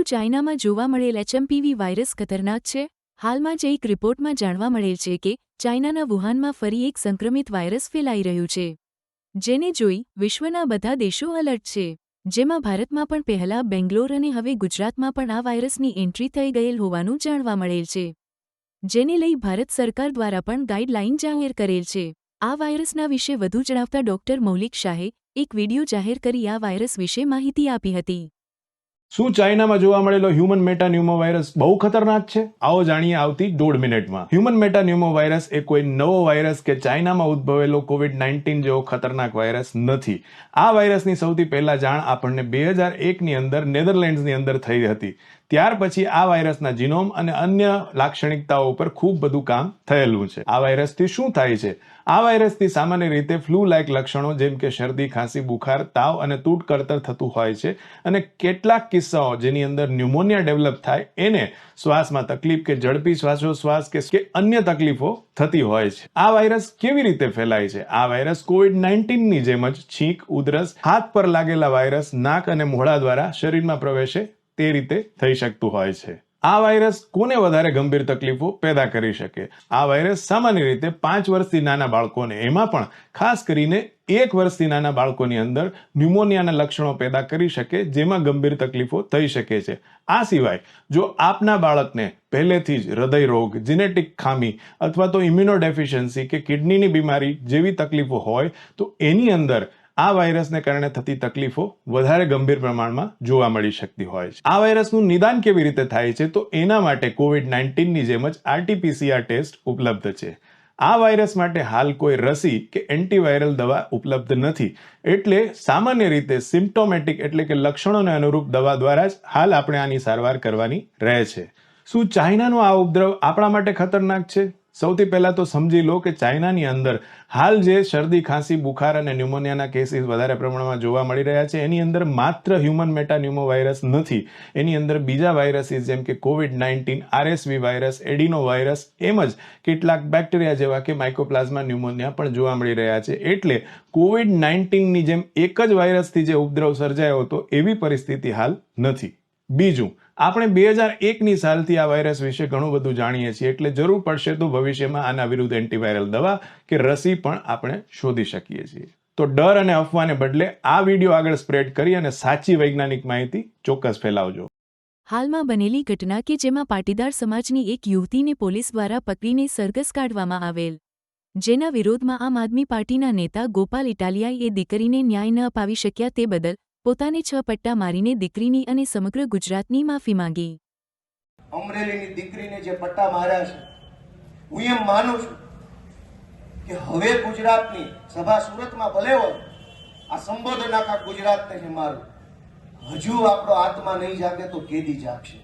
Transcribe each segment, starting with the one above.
ચાઇનામાં જોવા મળેલ HMPV virus ખતરનાક છે? હાલમાં જ એક રિપોર્ટમાં જાણવા મળેલ છે કે ચાઇનાના વુહાનમાં ફરી એક સંક્રમિત વાયરસ ફેલાઈ રહ્યું છે, જેને જોઈ વિશ્વના બધા દેશો એલર્ટ છે, જેમાં ભારતમાં પણ પહેલા બેંગ્લોર અને હવે ગુજરાતમાં પણ આ વાયરસની એન્ટ્રી થઈ ગયેલ હોવાનું જાણવા મળેલ છે, જેને લઈ ભારત સરકાર દ્વારા પણ ગાઈડલાઈન જાહેર કરેલ છે। આ વાયરસના વિશે વધુ જણાવતા ડોક્ટર મૌલિક શાહે એક વિડિયો જાહેર કરી આ વાયરસ વિશે માહિતી આપી હતી। શું ચાઇનામાં જોવા મળેલો હ્યુમન મેટાન્યુમો વાયરસ બહુ ખતરનાક છે? આવો જાણીએ આવતી 1.5 મિનિટમાં। હ્યુમન મેટાન્યુમો વાયરસ એ કોઈ નવો વાયરસ કે ચાઇનામાં ઉદ્ભવેલો કોવિડ-19 જેવો ખતરનાક વાયરસ નથી। આ વાયરસની સૌથી પહેલા જાણ આપણને 2001ની અંદર નેધરલેન્ડ્સની અંદર થઈ હતી। ત્યાર પછી આ વાયરસના જીનોમ અને અન્ય લાક્ષણિકતાઓ ઉપર ખૂબ બધું કામ થયેલું છે। આ વાયરસથી શું થાય છે? આ વાયરસથી સામાન્ય રીતે ફ્લૂ લાયક લક્ષણો જેમ કે શરદી, ખાંસી, બુખાર, તાવ અને તૂટ કળતર થતું હોય છે અને કેટલાક કિસ્સાઓ જેની અંદર ન્યુમોનિયા ડેવલપ થાય એને શ્વાસમાં તકલીફ કે ઝડપી શ્વાસોશ્વાસ કે અન્ય તકલીફો થતી હોય છે। આ વાયરસ કેવી રીતે ફેલાય છે? આ વાયરસ કોવિડ-19ની જેમ જ છીંક, ઉધરસ, હાથ પર લાગેલા વાયરસ નાક અને મોઢા દ્વારા શરીરમાં પ્રવેશે તે રીતે થઈ શકતું હોય છે। આ વાયરસ કોને વધારે ગંભીર તકલીફો પેદા કરી શકે? આ વાયરસ સામાન્ય રીતે 5 વર્ષથી નાના બાળકોને, એમાં પણ ખાસ કરીને 1 વર્ષથી નાના બાળકોની અંદર ન્યુમોનિયાના લક્ષણો પેદા કરી શકે, જેમાં ગંભીર તકલીફો થઈ શકે છે। આ સિવાય જો આપના બાળકને પહેલેથી જ હૃદય રોગ, જીનેટિક ખામી અથવા તો ઇમ્યુનોડેફિશિયન્સી કે કિડનીની બીમારી જેવી તકલીફો હોય તો એની અંદર આ વાયરસને કારણે થતી તકલીફો વધારે ગંભીર પ્રમાણમાં જોવા મળી શકતી હોય છે। આ વાયરસનું નિદાન કેવી રીતે થાય છે? તો એના માટે કોવિડ-19ની જેમ જ RT-PCR ટેસ્ટ ઉપલબ્ધ છે। આ વાયરસ માટે હાલ કોઈ રસી કે એન્ટીવાયરલ દવા ઉપલબ્ધ નથી, એટલે સામાન્ય રીતે સિમ્પ્ટોમેટિક એટલે કે લક્ષણોને અનુરૂપ દવા દ્વારા જ હાલ આપણે આની સારવાર કરવાની રહે છે। શું ચાઇનાનો આ ઉપદ્રવ આપણા માટે ખતરનાક છે? સૌથી પહેલા તો સમજી લો કે ચાઇનાની અંદર હાલ જે શરદી, ખાંસી, બુખાર અને ન્યુમોનિયાના કેસીસ વધારે પ્રમાણમાં જોવા મળી રહ્યા છે એની અંદર માત્ર હ્યુમન મેટાન્યુમો વાયરસ નથી, એની અંદર બીજા વાયરસીસ જેમ કે કોવિડ-19, RSV વાયરસ, એડિનો વાયરસ એમ જ કેટલાક બેક્ટેરિયા જેવા કે માઇકોપ્લાઝ્મા ન્યુમોનિયા પણ જોવા મળી રહ્યા છે। એટલે કોવિડ-19ની જેમ એક જ વાયરસથી જે ઉપદ્રવ સર્જાયો હતો એવી પરિસ્થિતિ હાલ નથી। બીજું, આપણે 2001ની સાલથી આ વાયરસ વિશે ઘણું બધું જાણીએ છીએ, એટલે જરૂર પડશે તો ભવિષ્યમાં આના વિરુદ્ધ એન્ટીવાયરલ દવા કે રસી પણ આપણે શોધી શકીએ છીએ। તો ડર અને અફવાને બદલે આ વિડીયો આગળ સ્પ્રેડ કરી અને સાચી વૈજ્ઞાનિક માહિતી ચોક્કસ ફેલાવજો। હાલમાં બનેલી ઘટના કે જેમાં પાટીદાર સમાજની એક યુવતીને પોલીસ દ્વારા પકડીને સરઘસ કાઢવામાં આવેલ, જેના વિરોધમાં આમ આદમી પાર્ટીના નેતા ગોપાલ ઇટાલિયાએ દીકરીને ન્યાય ન અપાવી શક્યા તે બદલ પોતાને 6 પટ્ટા મારીને દીકરીની અને સમગ્ર ગુજરાતની માફી માંગી। અમરેલીની દીકરીને જે પટ્ટા માર્યા છે, હું એમ માનું છું કે હવે ગુજરાતની સભા સુરતમાં ભલે હોય, આ સંબોધન આખા ગુજરાતને છે મારું, હજુ આપણો આત્મા નહીં જાગે તો કેદી જાગશે?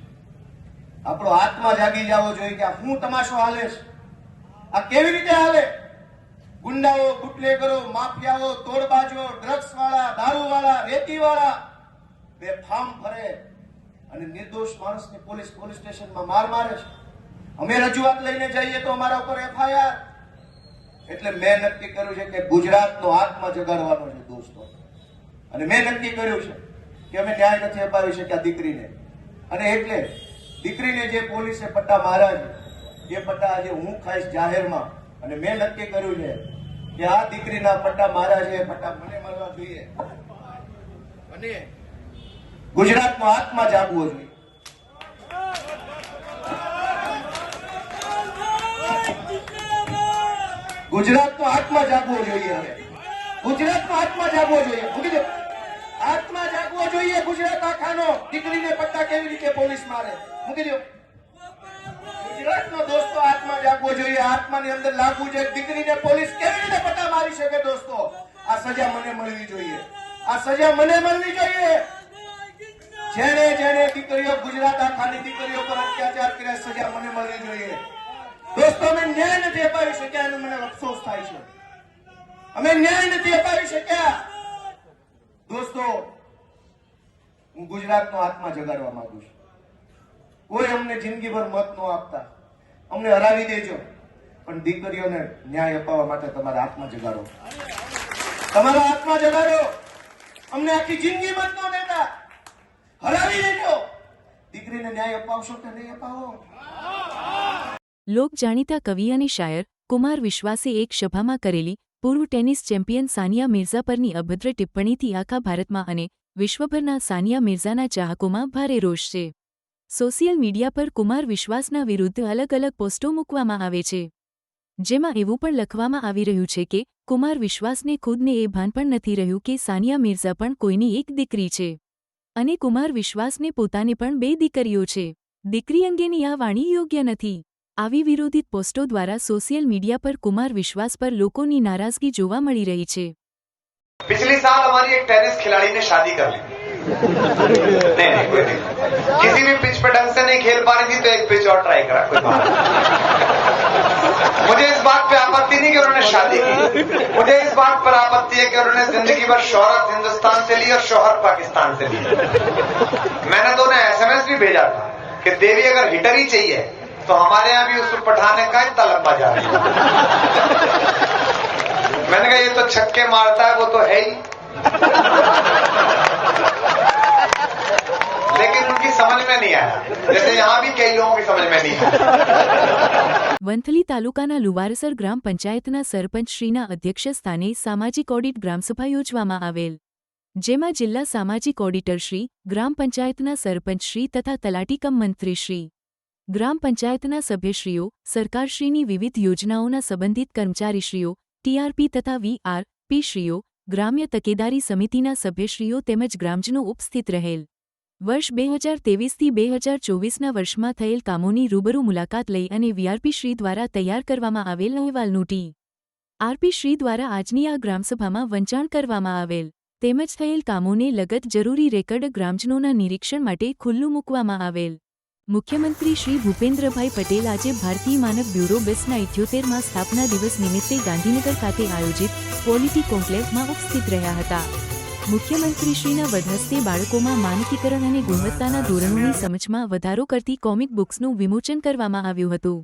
આપણો આત્મા જાગી જવો જોઈએ કે આ શું તમાશો હાલે છે, આ કેવી રીતે હાલે? ગુંડાઓ, બુટલેગરો, માફિયાઓ, તોડબાજો, ડ્રગ્સ વાળા, દારૂ વાળા, રેતી વાળા બેફામ ફરે અને નિર્દોષ માણસને પોલીસ સ્ટેશનમાં મારે છે। અમે રજૂઆત લઈને જઈએ તો અમારા ઉપર FIR। એટલે મેં નક્કી કર્યું છે કે ગુજરાતનો આત્મા જગાડવાનો છે દોસ્તો, અને મેં નક્કી કર્યું છે કે અમે ન્યાય નથી અપાવી શક્યા દીકરીને, અને એટલે દીકરીને જે પોલીસે પટ્ટા માર્યા છે એ પટ્ટા આજે હું ખાઈશ જાહેરમાં, અને મેં નક્કી કર્યું છે કે આ દીકરીના પટ્ટા માર્યા છે એ પટ્ટા મને મળવા જોઈએ, અને ગુજરાતનો આત્મા જાગવો જોઈએ। ગુજરાતનો આત્મા જાગવો જોઈએ, હવે ગુજરાતનો આત્મા જાગવો જોઈએ, મૂકી દો, આત્મા જાગવો જોઈએ ગુજરાત આખાનો। દીકરીને પટ્ટા કેવી રીતે પોલીસ મારે, મૂકી દો, ગુજરાતનો દોસ્તો આત્મા જાગવો જોઈએ, આત્માની અંદર લાગવું જોઈએ, દીકરીને પોલીસ કેવી રીતે પટ્ટા મારી શકે દોસ્તો? આ સજા મને મળવી જોઈએ, આ સજા મને મળવી જોઈએ। જેને દીકરીઓ, ગુજરાત આખાની દીકરીઓ પર અત્યાચાર કર્યા, સજા મને મળવી જોઈએ દોસ્તો। અમે ન્યાય નથી અપાવી શક્યા એનો મને અફસોસ થાય છે, અમે ન્યાય નથી અપાવી શક્યા દોસ્તો। હું ગુજરાતનો આત્મા જગાડવા માંગુ છું। કોઈ અમને જિંદગીભર મત ન આપતા, અમને હરાવી દેજો, પણ દીકરીઓને ન્યાય અપાવવા માટે તમારા આત્મા જગાડો, તમારા આત્મા જગાડો। અમને આખી જિંદગી મત ન દેતા, હરાવી દેજો, દીકરીને ન્યાય અપાવશો કે નહીં અપાવો? લોક જાણીતા કવિ અને શાયર કુમાર વિશ્વાસે એક સભામાં કરેલી પૂર્વ ટેનિસ ચેમ્પિયન સાનિયા મિર્ઝા પરની અભદ્ર ટિપ્પણીથી આખા ભારતમાં અને વિશ્વભરના સાનિયા મિર્ઝાના ચાહકોમાં ભારે રોષ છે. સોશિયલ મીડિયા પર કુમાર વિશ્વાસના વિરુદ્ધ અલગ અલગ પોસ્ટો મૂકવામાં આવે છે, જેમાં એવું પણ લખવામાં આવી રહ્યું છે કે કુમાર વિશ્વાસને ખુદને એ ભાન પણ નથી રહ્યું કે સાનિયા મિર્ઝા પણ કોઈની એક દીકરી છે અને કુમાર વિશ્વાસને પોતાને પણ 2 દીકરીઓ છે. દીકરી અંગેની આ વાણી યોગ્ય નથી. આવી વિરોધિત પોસ્ટો દ્વારા સોશિયલ મીડિયા પર કુમાર વિશ્વાસ પર લોકોની નારાજગી જોવા મળી રહી છે. पिछले साल हमारी एक टेनिस खिलाड़ी ने शादी कर ली. नहीं कोई नहीं, किसी भी पिच पर ढंग से नहीं खेल पा रही थी तो एक पिच और ट्राई करा, कोई बात नहीं. मुझे इस बात पे आपत्ति नहीं कि उन्होंने शादी की, मुझे इस बात पर आपत्ति है कि उन्होंने जिंदगी भर शोहरत हिंदुस्तान से ली और शोहर पाकिस्तान से ली. मैंने तो उन्हें SMS भी भेजा था कि देवी अगर हिटर ही चाहिए तो हमारे यहाँ भी उस पठाने का इतना लंबा जा रहा है. मैंने कहा ये तो छक्के मारता है, वो तो है ही, लेकिन उनकी समझ में नहीं आया, जैसे यहाँ भी कई लोगों की समझ में नहीं आया. વંથલી તાલુકાના લુવારસર ગ્રામ પંચાયતના સરપંચશ્રીના અધ્યક્ષસ્થાને સામાજિક ઓડિટ ગ્રામસભા યોજવામાં આવેલ, જેમાં જિલ્લા સામાજિક ઓડિટરશ્રી, ગ્રામ પંચાયતના સરપંચશ્રી તથા તલાટી કમ મંત્રીશ્રી, ગ્રામ પંચાયતના સભ્યશ્રીઓ, સરકારશ્રીની વિવિધ યોજનાઓના સંબંધિત કર્મચારીશ્રીઓ, TRP તથા VRP શ્રીઓ, ગ્રામ્ય તકેદારી સમિતિના સભ્યશ્રીઓ તેમજ ગ્રામજનો ઉપસ્થિત રહેલ. વર્ષ 2023થી 2024ના વર્ષમાં થયેલ કામોની રૂબરૂ મુલાકાત લઈ અને VRP શ્રી દ્વારા તૈયાર કરવામાં આવેલ અહેવાલનું TRP શ્રી દ્વારા આજની આ ગ્રામસભામાં વંચાણ કરવામાં આવેલ, તેમજ થયેલ કામોને લગત જરૂરી રેકર્ડ ગ્રામજનોના નિરીક્ષણ માટે ખુલ્લું મૂકવામાં આવેલ. મુખ્યમંત્રી શ્રી ભૂપેન્દ્રભાઈ પટેલ આજે ભારતીય માનક બ્યુરો બેસના 78મા સ્થાપના દિવસ નિમિત્તે ગાંધીનગર ખાતે આયોજિત ક્વોલિટી કોન્ક્લેવમાં ઉપસ્થિત રહ્યા હતા. મુખ્યમંત્રીશ્રીના વડહસ્તે બાળકોમાં માનકીકરણ અને ગુણવત્તાના ધોરણોની સમજમાં વધારો કરતી કોમિક બુક્સનું વિમોચન કરવામાં આવ્યું હતું.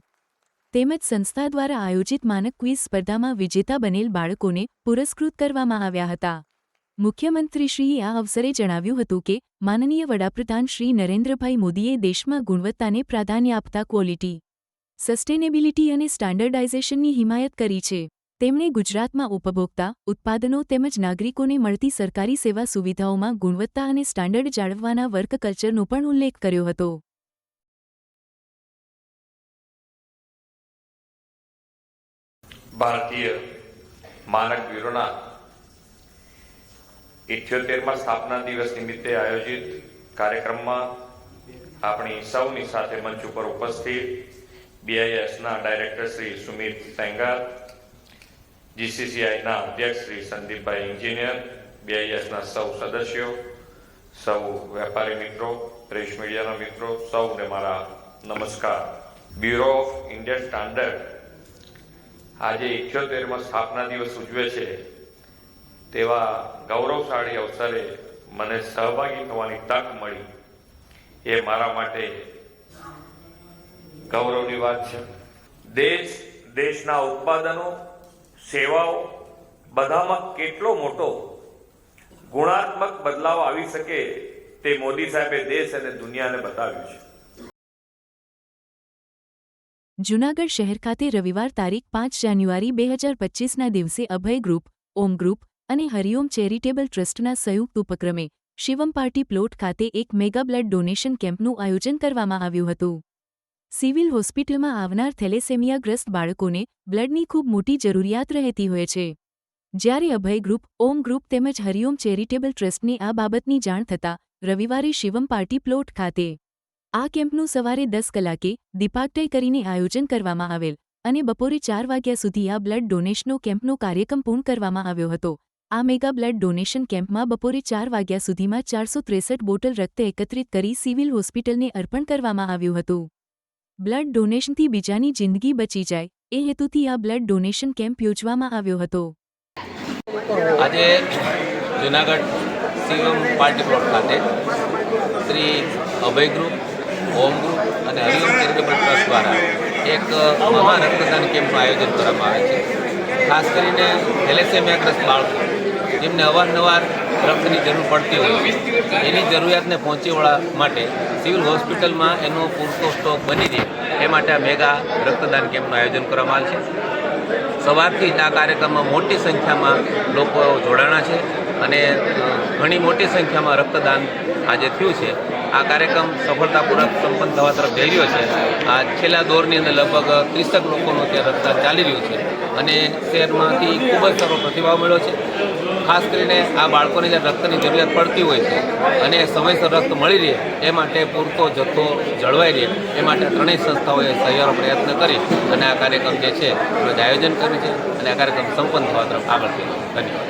તેમજ સંસ્થા દ્વારા આયોજિત માનક ક્વિઝ સ્પર્ધામાં વિજેતા બનેલ બાળકોને પુરસ્કૃત કરવામાં આવ્યા હતા. મુખ્યમંત્રીશ્રીએ આ અવસરે જણાવ્યું હતું કે માનનીય વડાપ્રધાન શ્રી નરેન્દ્રભાઈ મોદીએ દેશમાં ગુણવત્તાને પ્રાધાન્ય આપતા ક્વોલિટી, સસ્ટેનેબિલિટી અને સ્ટાન્ડર્ડાઇઝેશનની હિમાયત કરી છે. તેમણે ગુજરાતમાં ઉપભોક્તા, ઉત્પાદનો તેમજ નાગરિકોને મળતી સરકારી સેવા સુવિધાઓમાં ગુણવત્તા અને સ્ટાન્ડર્ડ જાળવવાના વર્ક કલ્ચરનો પણ ઉલ્લેખ કર્યો હતો. ભારતીય માનક બ્યુરોના 78મા સ્થાપના દિવસ નિમિત્તે આયોજિત કાર્યક્રમમાં આપણી સૌની સાથે મંચ ઉપર ઉપસ્થિત BISના ડાયરેક્ટર શ્રી સુમિત સેંગાર, GCCIના અધ્યક્ષ શ્રી સંદીપભાઈ એન્જિનિયર, BISના સૌ સદસ્યો, સૌ વેપારી મિત્રો, પ્રેસ મીડિયાના મિત્રો, સૌને મારા નમસ્કાર. બ્યુરો ઓફ ઇન્ડિયન સ્ટાન્ડર્ડ આજે 78મા સ્થાપના દિવસ ઉજવે છે, તેવા ગૌરવશાળી અવસરે મને સહભાગી થવાની તક મળી, એ મારા માટે ગૌરવની વાત છે. દેશના ઉત્પાદનો, સેવાઓ બધામાં કેટલો મોટો ગુણાત્મક બદલાવ આવી શકે તે મોદી સાહેબે દેશ અને દુનિયાને બતાવ્યું છે. જૂનાગઢ શહેર ખાતે રવિવાર તારીખ 5 જાન્યુઆરી 2025ના દિવસે અભય ગ્રુપ, ઓમ ગ્રુપ અને હરિઓમ ચેરિટેબલ ટ્રસ્ટના સંયુક્ત ઉપક્રમે શિવમ પાર્ટી પ્લોટ ખાતે એક મેગા બ્લડ ડોનેશન કેમ્પનું આયોજન કરવામાં આવ્યું હતું. સિવિલ હોસ્પિટલમાં આવનાર થેલેસેમિયાગ્રસ્ત બાળકોને બ્લડની ખૂબ મોટી જરૂરિયાત રહેતી હોય છે, જ્યારે અભય ગ્રુપ, ઓમ ગ્રુપ તેમજ હરિઓમ ચેરિટેબલ ટ્રસ્ટને આ બાબતની જાણ થતાં રવિવારે શિવમ પાર્ટી પ્લોટ ખાતે આ કેમ્પનું સવારે 10 કલાકે દીપાટ્ટય કરીને આયોજન કરવામાં આવેલ અને બપોરે 4 વાગ્યા સુધી આ બ્લડ ડોનેશનનો કેમ્પનો કાર્યક્રમ પૂર્ણ કરવામાં આવ્યો હતો. આ મેગા બ્લડ ડોનેશન કેમ્પમાં બપોરે 4 વાગ્યા સુધીમાં 463 બોટલ રક્ત એકત્રિત કરી સિવિલ હોસ્પિટલને અર્પણ કરવામાં આવ્યું હતું. બ્લડ ડોનેશનથી બીજાની જિંદગી બચી જાય એ હેતુથી આ બ્લડ ડોનેશન કેમ્પ યોજવામાં આવ્યો હતો. આજે જૂનાગઢ શિવમ પાર્ટી પ્લોટ ખાતે શ્રી અભય ગ્રુપ, ઓમ ગ્રુપ અને હરિઓમ ચેરિટેબલ ટ્રસ્ટ દ્વારા એક મહા રક્તદાન કેમ્પનું આયોજન કરવામાં આવે છે. ખાસ કરીને થેલેસેમિયાગ્રસ્ત બાળકો જેમને અવારનવાર રક્તની જરૂર પડતી હોય છે. એની જરૂરિયાતને પહોંચી વળવા માટે સિવિલ હોસ્પિટલમાં એનો પૂરતો સ્ટોક બની રહે એ માટે આ મેગા રક્તદાન કેમ્પનું આયોજન કરવામાં આવે છે. સવારથી જ આ કાર્યક્રમમાં મોટી સંખ્યામાં લોકો જોડાણા છે અને ઘણી મોટી સંખ્યામાં રક્તદાન આજે થયું છે. આ કાર્યક્રમ સફળતાપૂર્વક સંપન્ન થવા તરફ જઈ રહ્યો છે. આ છેલ્લા દોરની અંદર લગભગ 30 લોકોનું ત્યાં રક્તદાન ચાલી રહ્યું છે અને શહેરમાંથી ખૂબ જ સારો પ્રતિભાવ મળ્યો છે. ખાસ કરીને આ બાળકોને જ્યારે રક્તની જરૂરિયાત પડતી હોય છે અને સમયસર રક્ત મળી રહે એ માટે પૂરતો જથ્થો જળવાઈ રહે એ માટે ત્રણેય સંસ્થાઓએ સહિયારો પ્રયત્ન કરી અને આ કાર્યક્રમ જે છે એનું આયોજન કર્યું છે અને આ કાર્યક્રમ સંપન્ન થવા તરફ આગળ થયો. ધન્યવાદ.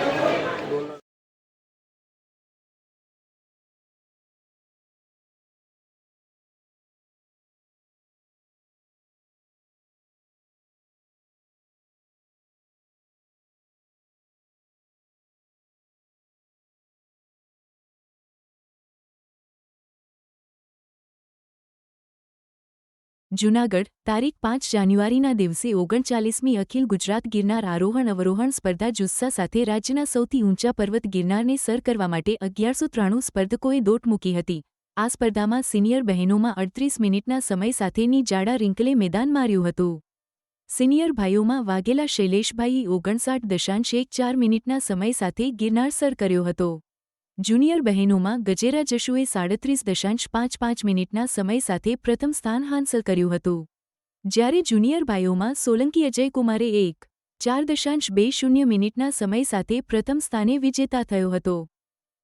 જૂનાગઢ તારીખ 5 જાન્યુઆરીના દિવસે 39મી અખિલ ગુજરાત ગિરનાર આરોહણ અવરોહણ સ્પર્ધા જુસ્સા સાથે રાજ્યના સૌથી ઊંચા પર્વત ગિરનારને સર કરવા માટે 1193 સ્પર્ધકોએ દોટ મૂકી હતી. આ સ્પર્ધામાં સિનિયર બહેનોમાં 38 મિનિટના સમય સાથેની જાડા રિંકલે મેદાન માર્યું હતું. સિનિયર ભાઈઓમાં વાઘેલા શૈલેષભાઈએ 59.14 મિનિટના સમય સાથે ગિરનાર સર કર્યો હતો. જુનિયર બહેનોમાં ગજેરા જશુએ 37.55 મિનિટના સમય સાથે પ્રથમ સ્થાન હાંસલ કર્યું હતું. જ્યારે જુનિયર ભાઈઓમાં સોલંકી અજયકુમારે 1:4.20 મિનિટના સમય સાથે પ્રથમ સ્થાને વિજેતા થયો હતો.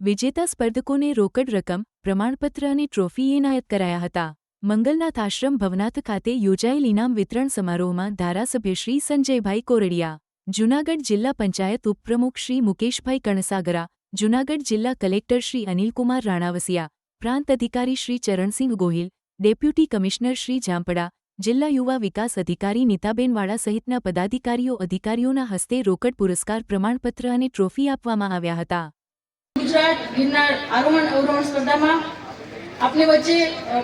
વિજેતા સ્પર્ધકોને રોકડ રકમ, પ્રમાણપત્ર અને ટ્રોફી એનાયત કરાયા હતા. મંગલનાથ આશ્રમ ભવનાથ ખાતે યોજાયેલ ઇનામ વિતરણ સમારોહમાં ધારાસભ્ય શ્રી સંજયભાઈ કોરડિયા, જૂનાગઢ જિલ્લા પંચાયત ઉપપ્રમુખ શ્રી મુકેશભાઈ કણસાગરા, જૂનાગઢ જિલ્લા કલેક્ટર શ્રી અનિલકુમાર રાણાવસિયા, પ્રાંત અધિકારી શ્રી ચરણસિંહ ગોહિલ, ડેપ્યુટી કમિશનર શ્રી જામપડા, જિલ્લા યુવા વિકાસ અધિકારી નીતાબેન વાળા સહિતના પદાધિકારીઓ અધિકારીઓના હસ્તે રોકડ પુરસ્કાર, પ્રમાણપત્ર અને ટ્રોફી આપવામાં આવ્યા હતા. ગુજરાત ગિરનાર આરોહણ અવરોહણ સ્પર્ધામાં આપની વચ્ચે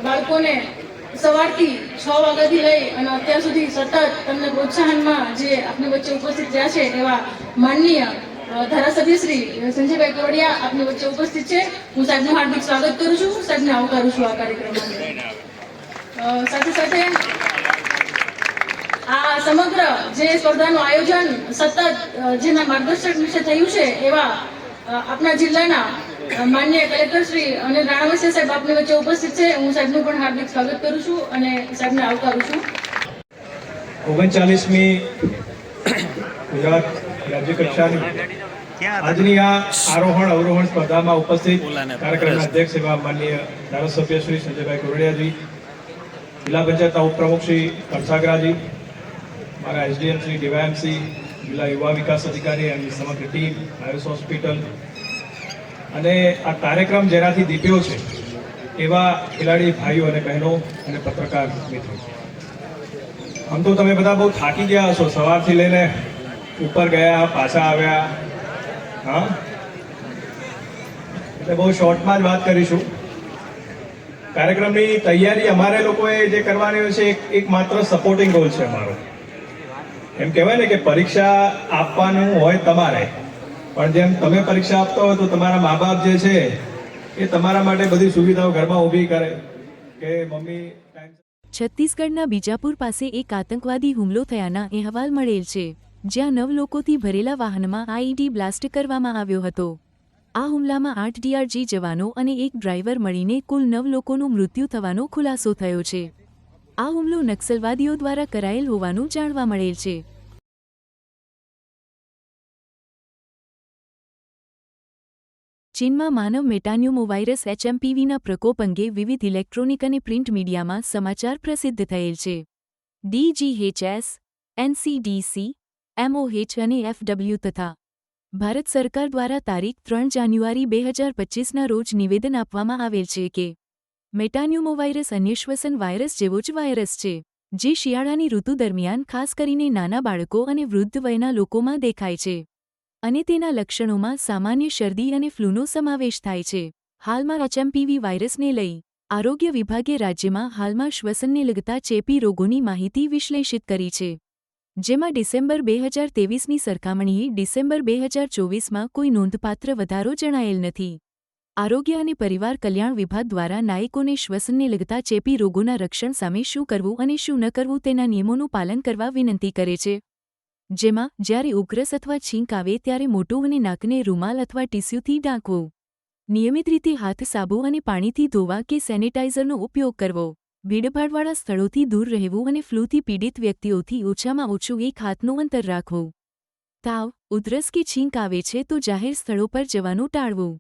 બાળકોને સવારથી 6 વાગ્યાથી લઈ અને અત્યાર સુધી સતત તમને પ્રોત્સાહનમાં જે આપની વચ્ચે ઉપસ્થિત રહ્યા છે એવા માનનીય ધારાસભ્ય શ્રી સંજયભાઈ કોરડિયા આપની વચ્ચે ઉપસ્થિત છે. હું સાહેબનું હાર્દિક સ્વાગત કરું છું, સાહેબને આવકારું છું આ કાર્યક્રમમાં. સાથે સાથે આ સમગ્ર જે સ્પર્ધાનું આયોજન સતત જેના માર્ગદર્શક વિશે થયું છે એવા આપણા જિલ્લાના માનનીય કલેક્ટર શ્રી અનિલ રાણાવસિયા સાહેબ આપની વચ્ચે ઉપસ્થિત છે. હું સાહેબનું પણ હાર્દિક સ્વાગત કરું છું અને સાહેબને આવકારું છું. 39મી ગુજરાત રાજ્ય કક્ષાની આજની આ આરોહણ અવરોહણ સ્પર્ધામાં ઉપસ્થિત કાર્યક્રમના અધ્યક્ષ એવા માનનીય ધારાસભ્ય શ્રી સંજયભાઈ કોરડિયાજી, જિલ્લા પંચાયતના ઉપપ્રમુખ શ્રી કણસાગરાજી, મારા એસડીએમ શ્રી ડીવાયએમસી, જિલ્લા યુવા વિકાસ અધિકારી અને સમગ્ર ટીમ, આયુષ હોસ્પિટલ અને આ કાર્યક્રમ જેનાથી દીપ્યો છે એવા ખેલાડી ભાઈઓ અને બહેનો અને પત્રકાર મિત્રો. આમ તો તમે બધા બહુ થાકી ગયા હશો, સવારથી લઈને ઉપર ગયા પાછા આવ્યા. હા, એટલે બહુ શોર્ટમાં જ વાત કરીશું. કાર્યક્રમની તૈયારી અમારે લોકોએ જે કરવાની હોય છે એક માત્ર સપોર્ટિંગ રોલ છે અમારો. એમ કહેવાય ને કે પરીક્ષા આપવાનું હોય તમારે, પણ જેમ તમે પરીક્ષા આપતા હોય તો તમારા મા બાપ જે છે એ તમારા માટે બધી સુવિધાઓ ઘરમાં ઊભી કરે કે મમ્મી. છત્તીસગઢના બીજાપુર પાસે એક આતંકવાદી હુમલો થયાના અહેવાલ મળેલ છે, જ્યાં 9 લોકોથી ભરેલા વાહનમાં આઈઈડી બ્લાસ્ટ કરવામાં આવ્યો હતો. આ હુમલામાં 8 ડીઆરજી જવાનો અને એક ડ્રાઈવર મળીને કુલ 9 લોકોનું મૃત્યુ થવાનો ખુલાસો થયો છે. આ હુમલો નક્સલવાદીઓ દ્વારા કરાયેલ હોવાનું જાણવા મળેલ છે. ચીનમાં માનવ મેટાન્યુમોવાયરસ HMPVના પ્રકોપ અંગે વિવિધ ઇલેક્ટ્રોનિક અને પ્રિન્ટ મીડિયામાં સમાચાર પ્રસિદ્ધ થયેલ છે. DGHS, NCDC, MOH અને FW તથા ભારત સરકાર દ્વારા તારીખ 3 જાન્યુઆરી 2025ના રોજ નિવેદન આપવામાં આવેલ છે કે મેટાન્યુમોવાયરસ અન્ય શ્વસન વાયરસ જેવો જ વાયરસ છે, જે શિયાળાની ઋતુ દરમિયાન ખાસ કરીને નાના બાળકો અને વૃદ્ધ વયના લોકોમાં દેખાય છે અને તેના લક્ષણોમાં સામાન્ય શરદી અને ફ્લૂનો સમાવેશ થાય છે. હાલમાં HMPV વાયરસને લઈ આરોગ્ય વિભાગે રાજ્યમાં હાલમાં શ્વસનને લગતા ચેપી રોગોની માહિતી વિશ્લેષિત કરી છે. જેમાં ડિસેમ્બર 2023ની સરખામણીએ ડિસેમ્બર 2024માં કોઈ નોંધપાત્ર વધારો જણાયેલ નથી. આરોગ્ય અને પરિવાર કલ્યાણ વિભાગ દ્વારા નાગરિકોને શ્વસનને લગતા ચેપી રોગોના રક્ષણ સામે શું કરવું અને શું ન કરવું તેના નિયમોનું પાલન કરવા વિનંતી કરે છે. જેમાં જ્યારે ઉધરસ અથવા છીંક આવે ત્યારે મોઢું અને નાકને રૂમાલ અથવા ટીસ્યુથી ઢાંકવું. નિયમિત રીતે હાથ સાબુ અને પાણીથી ધોવા કે સેનિટાઇઝરનો ઉપયોગ કરવો. ભીડભાડવાળા સ્થળોથી દૂર રહેવું અને ફ્લૂથી પીડિત વ્યક્તિઓથી ઓછામાં ઓછું 1 હાથનું અંતર રાખવું. તાવ, ઉધરસ કે છીંક આવે છે તો જાહેર સ્થળો પર જવાનું ટાળવું.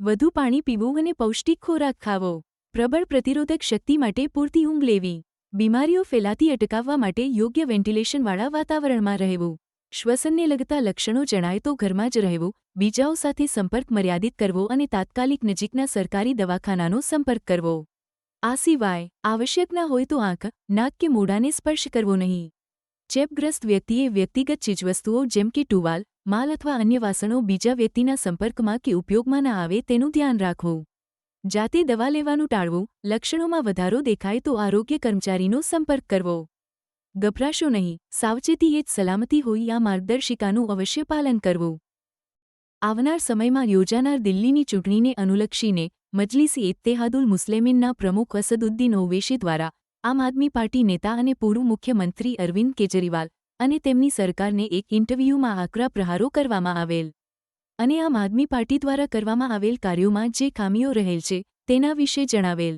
વધુ પાણી પીવું અને પૌષ્ટિક ખોરાક ખાવો. પ્રબળ પ્રતિરોધક શક્તિ માટે પૂરતી ઊંઘ લેવી. બીમારીઓ ફેલાતી અટકાવવા માટે યોગ્ય વેન્ટિલેશનવાળા વાતાવરણમાં રહેવું. શ્વસનને લગતા લક્ષણો જણાય તો ઘરમાં જ રહેવું. બીજાઓ સાથે સંપર્ક મર્યાદિત કરવો અને તાત્કાલિક નજીકના સરકારી દવાખાનાનો સંપર્ક કરવો. આ સિવાય આવશ્યક ન હોય તો આંખ, નાક કે મોઢાને સ્પર્શ કરવો નહીં. ચેપગ્રસ્ત વ્યક્તિએ વ્યક્તિગત ચીજવસ્તુઓ જેમ કે ટુવાલ, માલ અથવા અન્ય વાસણો બીજા વ્યક્તિના સંપર્કમાં કે ઉપયોગમાં ન આવે તેનું ધ્યાન રાખવું. જાતે દવા લેવાનું ટાળવું. લક્ષણોમાં વધારો દેખાય તો આરોગ્ય કર્મચારીનો સંપર્ક કરવો. ગભરાશો નહીં, સાવચેતી એ જ સલામતી હોય. આ માર્ગદર્શિકાનું અવશ્ય પાલન કરવું. આવનાર સમયમાં યોજાનાર દિલ્હીની ચૂંટણીને અનુલક્ષીને મજલિસ-એ-ઇત્તેહાદુલ મુસ્લિમીનના પ્રમુખ અસદુદ્દીન ઓવૈસી દ્વારા આમ આદમી પાર્ટી નેતા અને પૂર્વ મુખ્યમંત્રી અરવિંદ કેજરીવાલ અને તેમની સરકારને એક ઇન્ટરવ્યૂમાં આકરા પ્રહારો કરવામાં આવેલ. અને આમ આદમી પાર્ટી દ્વારા કરવામાં આવેલ કાર્યોમાં જે ખામીઓ રહેલ છે તેના વિશે જણાવેલ.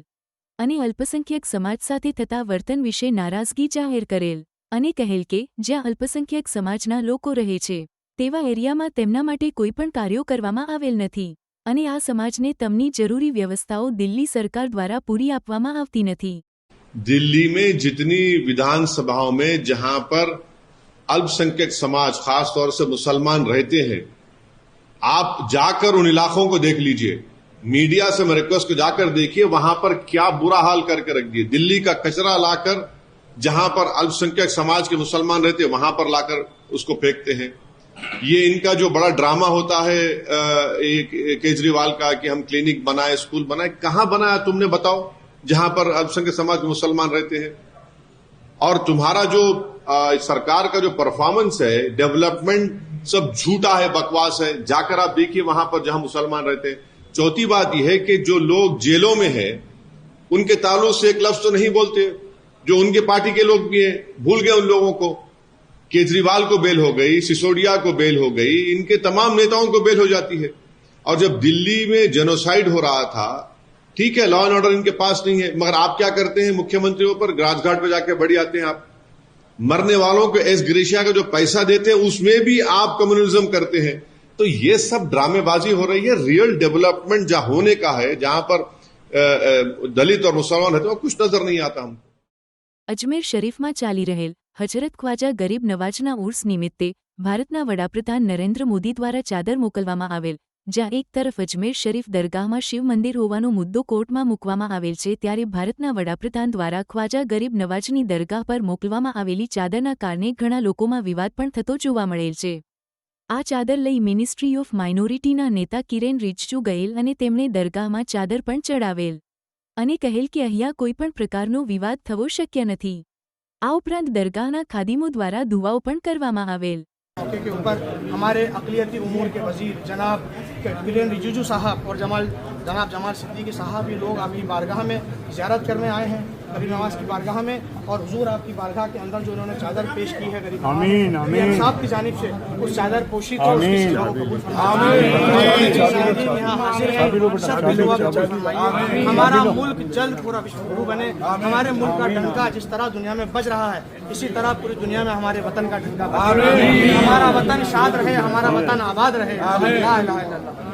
અને અલ્પસંખ્યક સમાજ સાથે થતા વર્તન વિશે નારાજગી જાહેર કરેલ. અને કહેલ કે જ્યાં અલ્પસંખ્યક સમાજના લોકો રહે છે તેવા એરિયામાં તેમના માટે કોઈપણ કાર્યો કરવામાં આવેલ નથી. અને આ સમાજને તેમની જરૂરી વ્યવસ્થાઓ દિલ્હી સરકાર દ્વારા પૂરી આપવામાં આવતી નથી. दिल्ली में जितनी विधानसभाओं में जहां पर अल्पसंख्यक समाज खास तौर से मुसलमान रहते हैं, आप जाकर उन इलाकों को देख लीजिए. मीडिया से मैं रिक्वेस्ट को जाकर देखिए वहां पर क्या बुरा हाल करके रख दिए. दिल्ली का कचरा लाकर जहां पर अल्पसंख्यक समाज के मुसलमान रहते हैं वहां पर लाकर उसको फेंकते हैं. ये इनका जो बड़ा ड्रामा होता है केजरीवाल का कि हम क्लिनिक बनाए, स्कूल बनाए. कहां बनाया तुमने बताओ जहां पर अल्पसंख्यक समाज के मुसलमान रहते हैं. और तुम्हारा जो सरकार का जो परफॉर्मेंस है, डेवलपमेंट सब झूठा है, बकवास है. जाकर आप देखिए वहां पर जहां मुसलमान रहते हैं. चौथी बात यह है कि जो लोग जेलों में हैं उनके ताल्लुक से एक लफ्ज तो नहीं बोलते. जो उनके पार्टी के लोग भी हैं, भूल गए उन लोगों को. केजरीवाल को बेल हो गई, सिसोदिया को बेल हो गई, इनके तमाम नेताओं को बेल हो जाती है. और जब दिल्ली में जेनोसाइड हो रहा था, ठीक है, लॉ एंड ऑर्डर इनके पास नहीं है, मगर आप क्या करते हैं मुख्यमंत्रियों पर राजघाट पे जाके बढ़ी आते हैं. आप मरने वालों को एस ग्रेशिया का जो पैसा देते हैं उसमें भी आप कम्युनिज्म करते हैं. तो ये सब ड्रामेबाजी हो रही है. रियल डेवलपमेंट जहां होने का है, जहां पर दलित और मुसलमान रहते हैं, कुछ नजर नहीं आता हमको. અજમેર શરીફમાં ચાલી રહેલ હજરત ખ્વાજા ગરીબ નવાજના ઉર્સ નિમિત્તે ભારતના વડાપ્રધાન નરેન્દ્ર મોદી દ્વારા ચાદર મોકલવામાં આવેલ. જ્યાં એક તરફ અજમેર શરીફ દરગાહમાં શિવ મંદિર હોવાનો મુદ્દો કોર્ટમાં મૂકવામાં આવેલ છે, ત્યારે ભારતના વડાપ્રધાન દ્વારા ખ્વાજા ગરીબ નવાજની દરગાહ પર મોકલવામાં આવેલી ચાદરના કારણે ઘણા લોકોમાં વિવાદ પણ થતો જોવા મળેલ છે. આ ચાદર લઈ મિનિસ્ટ્રી ઓફ માઇનોરિટીના નેતા કિરેન રિજિજુ ગયેલ અને તેમણે દરગાહમાં ચાદર પણ ચડાવેલ. અને કહેલ કે અહીંયા કોઈપણ પ્રકારનો વિવાદ થવો શક્ય નથી. આ ઉપરાંત દરગાહના ખાદીમો દ્વારા દુઆઓ પણ કરવામાં આવેલ. मौके के ऊपर हमारे अक़लियती उमूर के वजीर जनाब किरेन रिजिजू साहब और जनाब जमाल सिद्दीकी साहब भी लोग आपकी बारगाह में ज़ियारत करने आए हैं, गरीब नवाज की बारगाह में. और हुजूर आपकी बारगाह के अंदर जो उन्होंने चादर पेश की है गरीब नवाज साहब की जानिब से उस चादर पोशी को हमारा मुल्क जल्द पूरा विश्व गुरु बने. हमारे मुल्क का डंका जिस तरह दुनिया में बज रहा है, इसी तरह पूरी दुनिया में हमारे वतन का डंका बजे. हमारा वतन शाद रहे, हमारा वतन आबाद रहे. ला इलाहा इल्लल्लाह.